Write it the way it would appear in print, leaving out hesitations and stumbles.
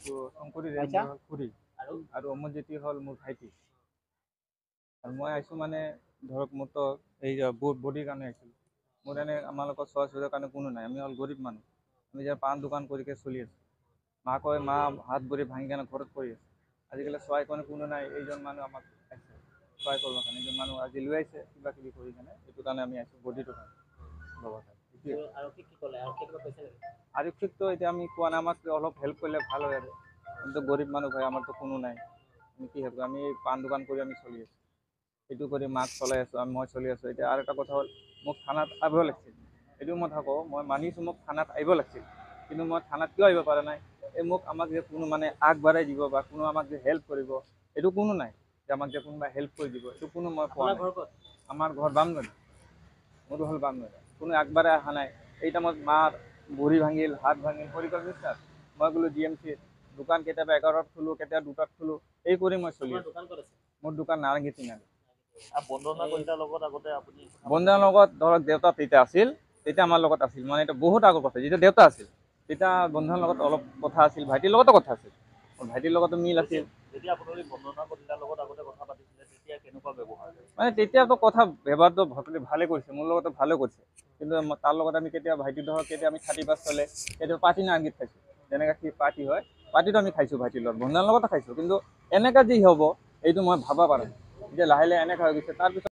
শংকৰী rail মোৰ খুৰী আৰু অমৰ জেঠি হল মোৰ ভাইটি আৰু মই আইছো মানে ধৰক মোৰ তো এই বডিৰ কাৰণে আইছো মোৰ এনে আমাৰ লগত চোৱা চিতাৰ কাৰণে কোনো নাই আমি হল গৰীব মানুহ আমি যে পান দোকান কৰিকে চলি আছো মা হাত ভৰি ভাঙি কেনে ঘৰত পৰি আছে আজিকালি চোৱাই কাৰণে কোনো নাই এইজন মানুহ আমাক আইছে সহায় কৰিব কাৰণে এইজন মানুহ আজি লৈ আহিছে কিবা কিবি কৰি কেনে এইটো কাৰণে আমি আইছো বডিটো আৰক্ষীকতো এতিয়া আমি কোৱা নাই আমাক অলপ হেল্প কৰিলে ভাল হয় আৰু কিন্তু গৰীব মানুহ ভাই আমাৰতো কোনো নাই আমি কি হেল্প আমি পান দোকান কৰি আমি চলি আছো এইটো কৰি মাক চলাই আছো আমি মই চলি আছো এতিয়া আৰু এটা কথা হ'ল মোক থানাত আহিব লাগিছিল এইটো মই থাকোঁ মই মানিছোঁ মোক থানাত আহিব লাগিছিল কিন্তু মই থানাত কিয় আহিব পৰা নাই এই মোক আমাক যে কোনো মানে আগবঢ়াই দিব বা কোনো আমাক যে হেল্প কৰিব এইটো কোনো নাই যে আমাক যে কোনোবা হেল্প কৰি দিব এইটো কোনো মই পোৱা নাই আমাৰ ঘৰ বামনদী মোৰতো হ'ল বামনদী কোনো আগবাঢ়াই অহা নাই এই টাইমত মাৰ ভৰি ভাঙিল হাত ভাঙিল ভৰি স্যার মই গ'লো DMCত দোকান কেতিয়াবা 11টাত খোলো কেতিয়াবা 2টাত খোলো এই কৰি মই চলি আছো মোৰ দোকান নাৰেঙ্গী তিনিআলি বন্ধনৰ লগত ধৰক দেউতা তেতিয়া আছিল তেতিয়া আমাৰ লগত আছিল মানে এটা বহুত আগৰ কথা যেতিয়া দেউতা আছিল তেতিয়া বন্ধনৰ লগত অলপ কথা আছিল ভাইটিৰ লগতো কথা আছিল ভাইটিৰ লগতো মিল আছিল মানে তেতিয়াতো কথা ব্যৱহাৰটো ভালে কৰিছে মোৰ লগতো ভালে কৰিছে কিন্তু তাৰ লগত আমি কেতিয়া ভাইটি ধৰক কেতিয়া আমি 31 চলে কেতিয়া পাৰ্টি নাৰ্গীত খাইছোঁ যেনেকৈ কি পাৰ্টি হয় পাৰ্টিটো আমি খাইছোঁ ভাইটিৰ লগত বন্ধনৰ লগতো খাইছোঁ কিন্তু এনেকা যি হ'ব এইটো মই ভাবা পাৰা নাই এতিয়া লাহে লাহে এনেকা হৈ গৈছে তাৰপিছত